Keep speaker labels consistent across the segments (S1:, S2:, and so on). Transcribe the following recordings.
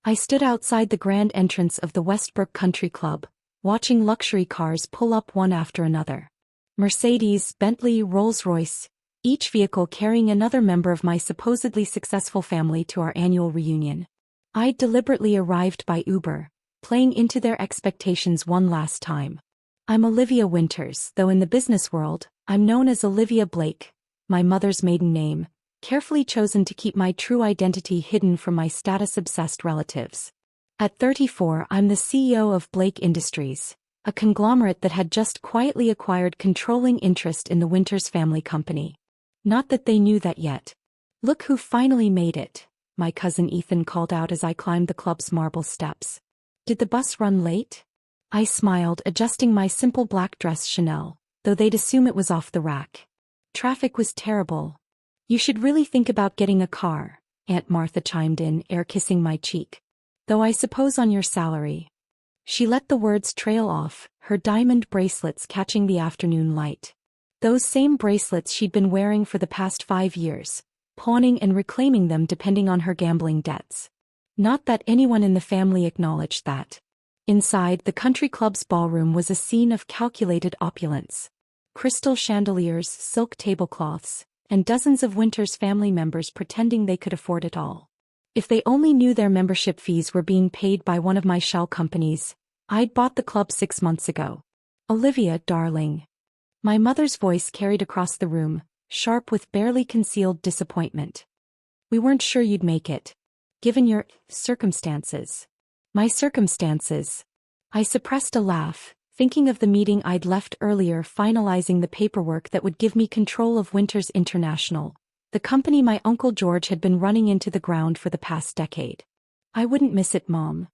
S1: I stood outside the grand entrance of the Westbrook Country Club, watching luxury cars pull up one after another. Mercedes, Bentley, Rolls-Royce, each vehicle carrying another member of my supposedly successful family to our annual reunion. I'd deliberately arrived by Uber, playing into their expectations one last time. I'm Olivia Winters, though in the business world, I'm known as Olivia Blake, my mother's maiden name, carefully chosen to keep my true identity hidden from my status-obsessed relatives. At 34, I'm the CEO of Blake Industries, a conglomerate that had just quietly acquired controlling interest in the Winters family company. Not that they knew that yet. "Look who finally made it," my cousin Ethan called out as I climbed the club's marble steps. "Did the bus run late?" I smiled, adjusting my simple black dress Chanel, though they'd assume it was off the rack. "Traffic was terrible. You should really think about getting a car," Aunt Martha chimed in, air-kissing my cheek. "Though I suppose on your salary." She let the words trail off, her diamond bracelets catching the afternoon light. Those same bracelets she'd been wearing for the past 5 years, pawning and reclaiming them depending on her gambling debts. Not that anyone in the family acknowledged that. Inside, the country club's ballroom was a scene of calculated opulence. Crystal chandeliers, silk tablecloths, and dozens of Winters family members pretending they could afford it all. If they only knew their membership fees were being paid by one of my shell companies. I'd bought the club 6 months ago. "Olivia, darling." My mother's voice carried across the room, sharp with barely concealed disappointment. "We weren't sure you'd make it. Given your circumstances." My circumstances. I suppressed a laugh, thinking of the meeting I'd left earlier, finalizing the paperwork that would give me control of Winters International, the company my Uncle George had been running into the ground for the past decade. "I wouldn't miss it, Mom."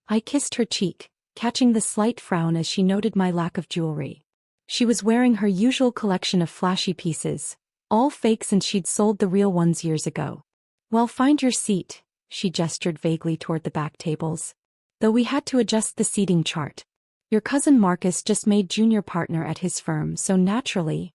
S1: I kissed her cheek, catching the slight frown as she noted my lack of jewelry. She was wearing her usual collection of flashy pieces, all fakes, and she'd sold the real ones years ago. "Well, find your seat," she gestured vaguely toward the back tables. Though we had to adjust the seating chart. "Your cousin Marcus just made junior partner at his firm, so naturally."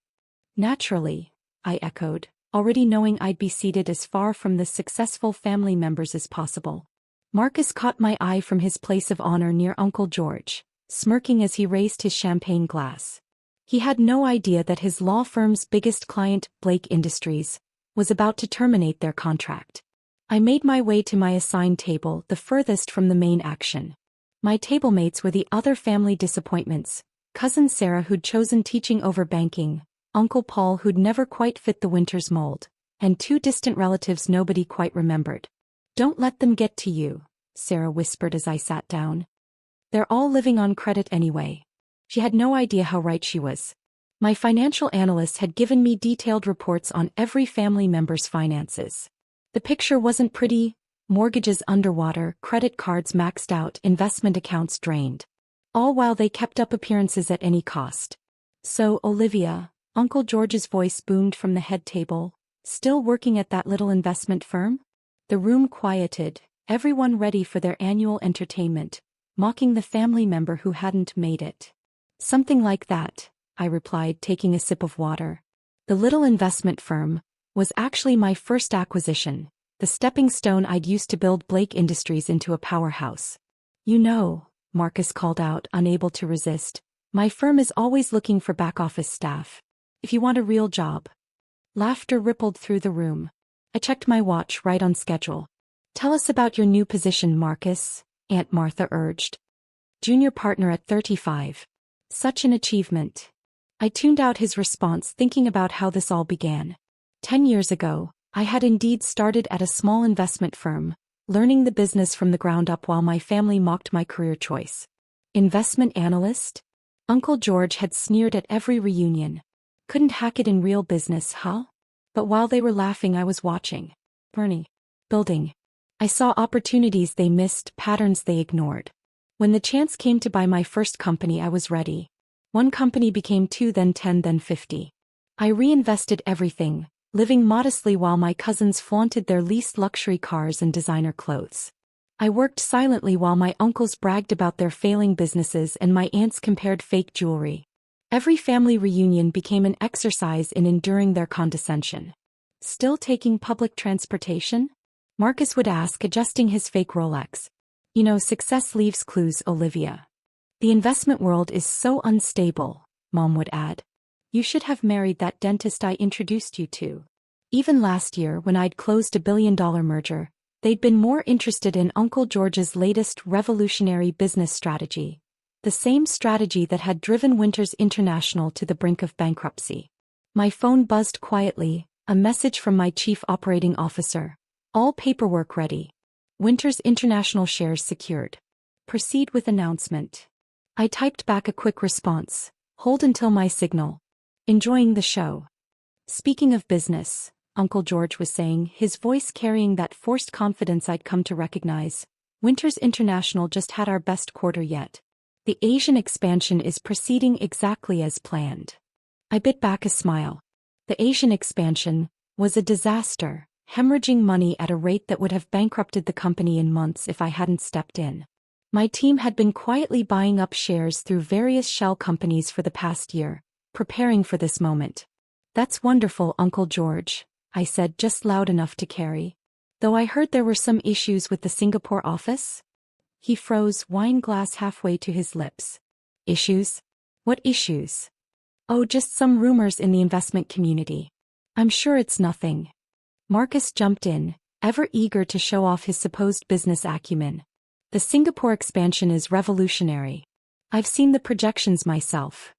S1: "Naturally," I echoed, already knowing I'd be seated as far from the successful family members as possible. Marcus caught my eye from his place of honor near Uncle George, smirking as he raised his champagne glass. He had no idea that his law firm's biggest client, Blake Industries, was about to terminate their contract. I made my way to my assigned table, the furthest from the main action. My tablemates were the other family disappointments: Cousin Sarah, who'd chosen teaching over banking, Uncle Paul, who'd never quite fit the Winters mold, and 2 distant relatives nobody quite remembered. "Don't let them get to you," Sarah whispered as I sat down. "They're all living on credit anyway." She had no idea how right she was. My financial analyst had given me detailed reports on every family member's finances. The picture wasn't pretty: mortgages underwater, credit cards maxed out, investment accounts drained. All while they kept up appearances at any cost. "So, Olivia," Uncle George's voice boomed from the head table, "still working at that little investment firm?" The room quieted, everyone ready for their annual entertainment, mocking the family member who hadn't made it. "Something like that," I replied, taking a sip of water. The little investment firm was actually my first acquisition, the stepping stone I'd used to build Blake Industries into a powerhouse. "You know," Marcus called out, unable to resist, "my firm is always looking for back-office staff. If you want a real job." Laughter rippled through the room. I checked my watch, right on schedule. "Tell us about your new position, Marcus," Aunt Martha urged. "Junior partner at 35. Such an achievement." I tuned out his response, thinking about how this all began. 10 years ago, I had indeed started at a small investment firm, learning the business from the ground up while my family mocked my career choice. Investment analyst? Uncle George had sneered at every reunion. Couldn't hack it in real business, huh? But while they were laughing, I was watching. Building. I saw opportunities they missed, patterns they ignored. When the chance came to buy my first company, I was ready. 1 company became 2, then 10, then 50. I reinvested everything, living modestly while my cousins flaunted their leased luxury cars and designer clothes. I worked silently while my uncles bragged about their failing businesses and my aunts compared fake jewelry. Every family reunion became an exercise in enduring their condescension. "Still taking public transportation?" Marcus would ask, adjusting his fake Rolex. Success leaves clues, Olivia. The investment world is so unstable, Mom would add. You should have married that dentist I introduced you to. Even last year when I'd closed a billion-dollar merger, they'd been more interested in Uncle George's latest revolutionary business strategy. The same strategy that had driven Winters International to the brink of bankruptcy. My phone buzzed quietly, a message from my chief operating officer. All paperwork ready. Winters International shares secured. Proceed with announcement. I typed back a quick response. Hold until my signal. Enjoying the show. Speaking of business, Uncle George was saying, his voice carrying that forced confidence I'd come to recognize. Winters International just had our best quarter yet. The Asian expansion is proceeding exactly as planned. I bit back a smile. The Asian expansion was a disaster, hemorrhaging money at a rate that would have bankrupted the company in months if I hadn't stepped in. My team had been quietly buying up shares through various shell companies for the past year, preparing for this moment. That's wonderful, Uncle George, I said just loud enough to carry. Though I heard there were some issues with the Singapore office? He froze, wine glass halfway to his lips. Issues? What issues? Oh, just some rumors in the investment community. I'm sure it's nothing. Marcus jumped in, ever eager to show off his supposed business acumen. The Singapore expansion is revolutionary. I've seen the projections myself.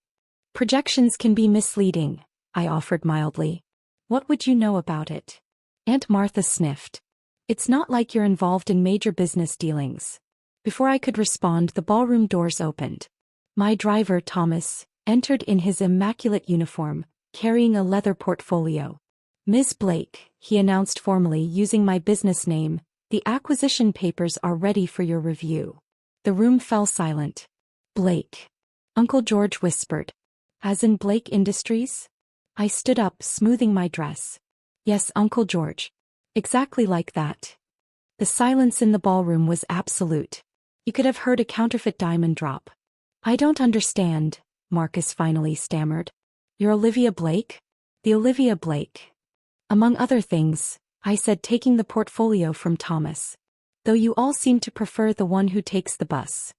S1: Projections can be misleading, I offered mildly. What would you know about it? Aunt Martha sniffed. It's not like you're involved in major business dealings. Before I could respond, the ballroom doors opened. My driver, Thomas, entered in his immaculate uniform, carrying a leather portfolio. Ms. Blake, he announced formally using my business name, the acquisition papers are ready for your review. The room fell silent. Blake. Uncle George whispered. As in Blake Industries? I stood up, smoothing my dress. Yes, Uncle George. Exactly like that. The silence in the ballroom was absolute. You could have heard a counterfeit diamond drop. I don't understand, Marcus finally stammered. You're Olivia Blake? The Olivia Blake. Among other things, I said, taking the portfolio from Thomas. Though you all seem to prefer the one who takes the bus.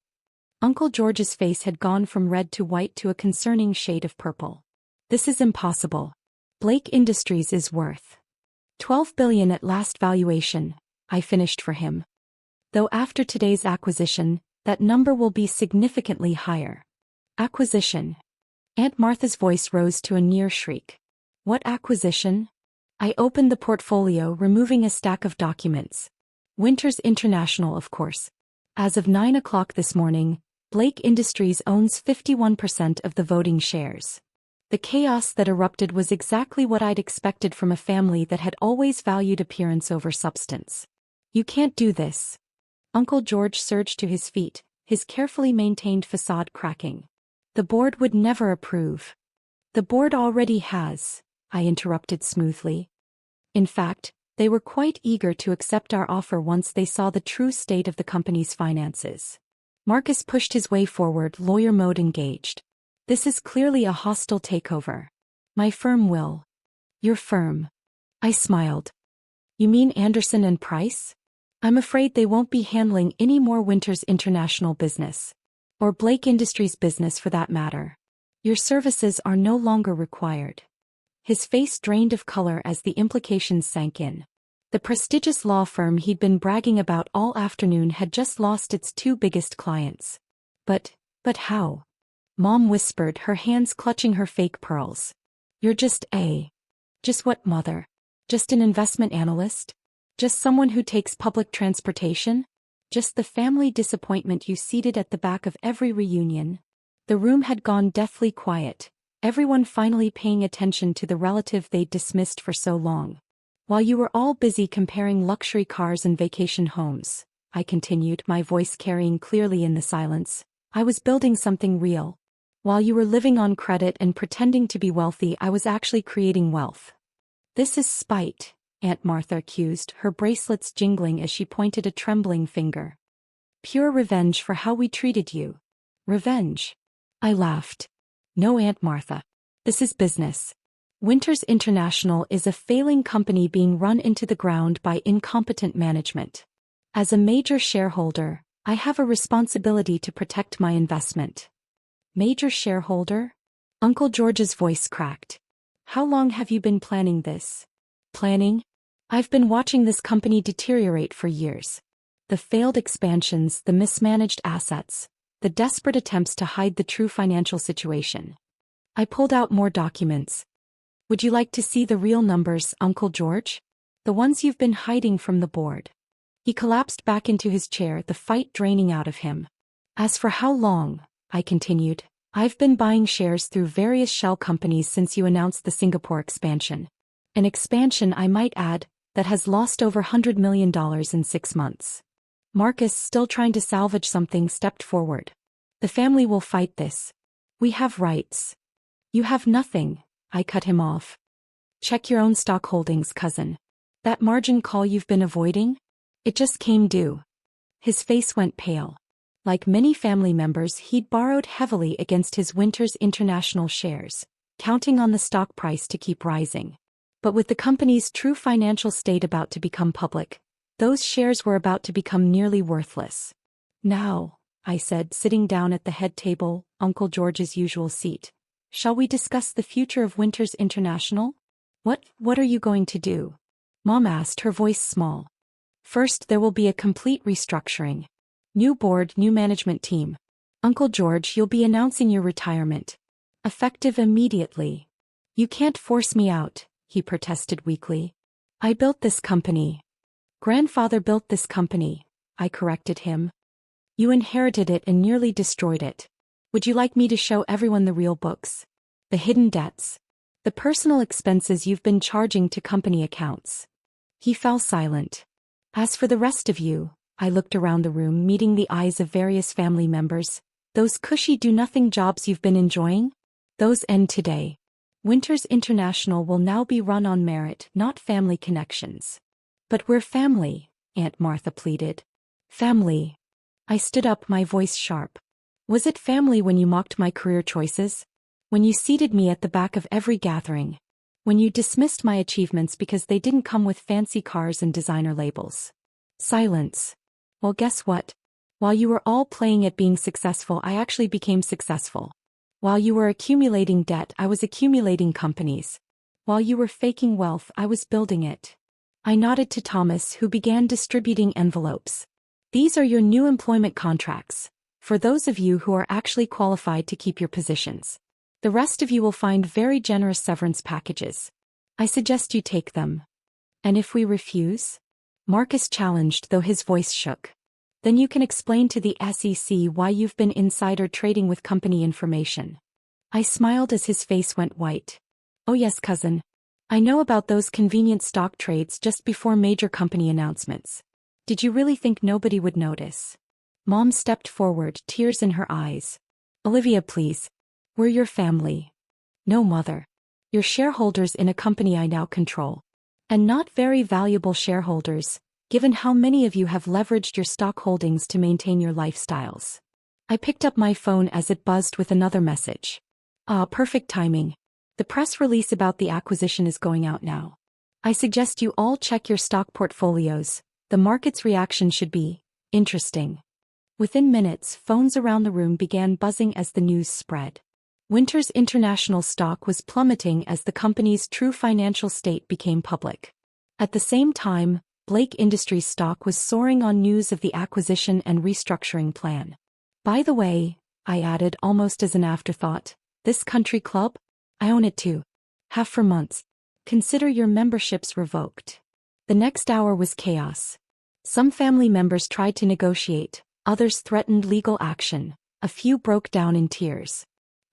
S1: Uncle George's face had gone from red to white to a concerning shade of purple. This is impossible. Blake Industries is worth $12 billion at last valuation, I finished for him. Though after today's acquisition, that number will be significantly higher. Acquisition. Aunt Martha's voice rose to a near shriek. What acquisition? I opened the portfolio, removing a stack of documents. Winters International, of course. As of 9 o'clock this morning, Blake Industries owns 51% of the voting shares. The chaos that erupted was exactly what I'd expected from a family that had always valued appearance over substance. You can't do this. Uncle George surged to his feet, his carefully maintained facade cracking. The board would never approve. The board already has, I interrupted smoothly. In fact, they were quite eager to accept our offer once they saw the true state of the company's finances. Marcus pushed his way forward, lawyer mode engaged. This is clearly a hostile takeover. My firm will. Your firm. I smiled. You mean Anderson and Price? I'm afraid they won't be handling any more Winters International business. Or Blake Industries business for that matter. Your services are no longer required. His face drained of color as the implications sank in. The prestigious law firm he'd been bragging about all afternoon had just lost its two biggest clients. But how? Mom whispered, her hands clutching her fake pearls. You're just what, Mother? Just an investment analyst? Just someone who takes public transportation? Just the family disappointment you seated at the back of every reunion? The room had gone deathly quiet. Everyone finally paying attention to the relative they'd dismissed for so long. While you were all busy comparing luxury cars and vacation homes, I continued, my voice carrying clearly in the silence, I was building something real. While you were living on credit and pretending to be wealthy, I was actually creating wealth. This is spite, Aunt Martha accused, her bracelets jingling as she pointed a trembling finger. Pure revenge for how we treated you. Revenge. I laughed. No, Aunt Martha. This is business. Winters International is a failing company being run into the ground by incompetent management. As a major shareholder, I have a responsibility to protect my investment. Major shareholder? Uncle George's voice cracked. How long have you been planning this? Planning? I've been watching this company deteriorate for years. The failed expansions, the mismanaged assets, the desperate attempts to hide the true financial situation. I pulled out more documents. Would you like to see the real numbers, Uncle George? The ones you've been hiding from the board. He collapsed back into his chair, the fight draining out of him. As for how long, I continued, I've been buying shares through various shell companies since you announced the Singapore expansion. An expansion, I might add, that has lost over $100 million in 6 months. Marcus, still trying to salvage something, stepped forward. The family will fight this. We have rights. You have nothing, I cut him off. Check your own stock holdings, cousin. That margin call you've been avoiding? It just came due. His face went pale. Like many family members, he'd borrowed heavily against his Winters International shares, counting on the stock price to keep rising. But with the company's true financial state about to become public, those shares were about to become nearly worthless. Now, I said, sitting down at the head table, Uncle George's usual seat, shall we discuss the future of Winters International? What are you going to do? Mom asked, her voice small. First, there will be a complete restructuring. New board, new management team. Uncle George, you'll be announcing your retirement. Effective immediately. You can't force me out, he protested weakly. I built this company. Grandfather built this company, I corrected him. You inherited it and nearly destroyed it. Would you like me to show everyone the real books? The hidden debts? The personal expenses you've been charging to company accounts? He fell silent. As for the rest of you, I looked around the room, meeting the eyes of various family members. Those cushy do-nothing jobs you've been enjoying? Those end today. Winters International will now be run on merit, not family connections. But we're family, Aunt Martha pleaded. Family. I stood up, my voice sharp. Was it family when you mocked my career choices? When you seated me at the back of every gathering? When you dismissed my achievements because they didn't come with fancy cars and designer labels? Silence. Well, guess what? While you were all playing at being successful, I actually became successful. While you were accumulating debt, I was accumulating companies. While you were faking wealth, I was building it. I nodded to Thomas, who began distributing envelopes. These are your new employment contracts, for those of you who are actually qualified to keep your positions. The rest of you will find very generous severance packages. I suggest you take them. And if we refuse? Marcus challenged, though his voice shook. Then you can explain to the SEC why you've been insider trading with company information. I smiled as his face went white. Oh yes, cousin. I know about those convenient stock trades just before major company announcements. Did you really think nobody would notice? Mom stepped forward, tears in her eyes. Olivia, please. We're your family. No, mother. You're shareholders in a company I now control. And not very valuable shareholders, given how many of you have leveraged your stock holdings to maintain your lifestyles. I picked up my phone as it buzzed with another message. Ah, perfect timing. The press release about the acquisition is going out now. I suggest you all check your stock portfolios. The market's reaction should be interesting. Within minutes, phones around the room began buzzing as the news spread. Winters International stock was plummeting as the company's true financial state became public. At the same time, Blake Industries stock was soaring on news of the acquisition and restructuring plan. By the way, I added almost as an afterthought, this country club? I own it too. Have for months. Consider your memberships revoked. The next hour was chaos. Some family members tried to negotiate, others threatened legal action, a few broke down in tears.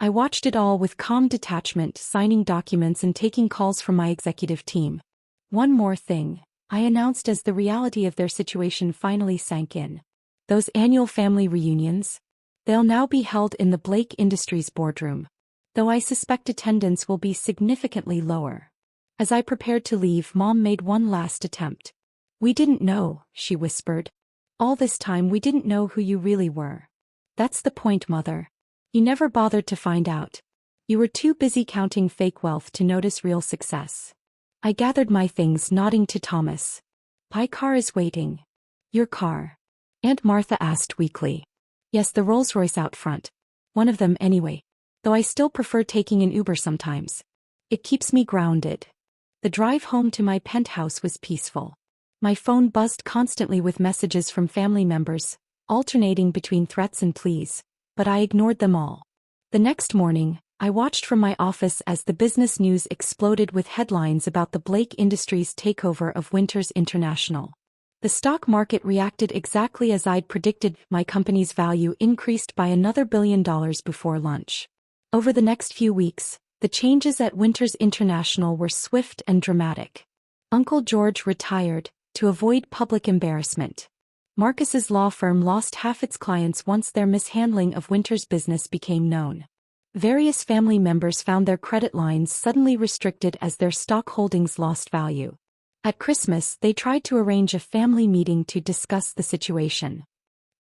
S1: I watched it all with calm detachment, signing documents and taking calls from my executive team. One more thing, I announced as the reality of their situation finally sank in. Those annual family reunions? They'll now be held in the Blake Industries boardroom. Though I suspect attendance will be significantly lower. As I prepared to leave, Mom made one last attempt. We didn't know, she whispered. All this time we didn't know who you really were. That's the point, Mother. You never bothered to find out. You were too busy counting fake wealth to notice real success. I gathered my things, nodding to Thomas. My car is waiting. Your car. Aunt Martha asked weakly. Yes, the Rolls-Royce out front. One of them anyway. Though I still prefer taking an Uber sometimes. It keeps me grounded. The drive home to my penthouse was peaceful. My phone buzzed constantly with messages from family members, alternating between threats and pleas, but I ignored them all. The next morning, I watched from my office as the business news exploded with headlines about the Blake Industries takeover of Winters International. The stock market reacted exactly as I'd predicted. My company's value increased by another $1 billion before lunch. Over the next few weeks, the changes at Winters International were swift and dramatic. Uncle George retired, to avoid public embarrassment. Marcus's law firm lost half its clients once their mishandling of Winters' business became known. Various family members found their credit lines suddenly restricted as their stock holdings lost value. At Christmas, they tried to arrange a family meeting to discuss the situation.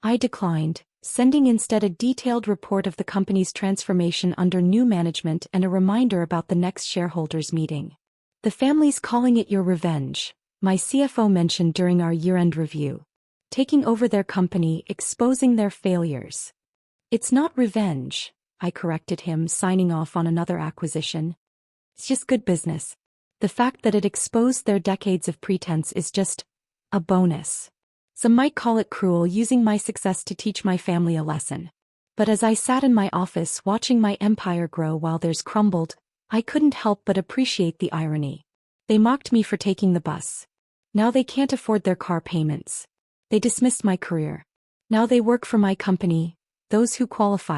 S1: I declined, sending instead a detailed report of the company's transformation under new management and a reminder about the next shareholders' meeting. The family's calling it your revenge, my CFO mentioned during our year-end review. Taking over their company, exposing their failures. It's not revenge, I corrected him, signing off on another acquisition. It's just good business. The fact that it exposed their decades of pretense is just a bonus. Some might call it cruel, using my success to teach my family a lesson. But as I sat in my office watching my empire grow while theirs crumbled, I couldn't help but appreciate the irony. They mocked me for taking the bus. Now they can't afford their car payments. They dismissed my career. Now they work for my company, those who qualified.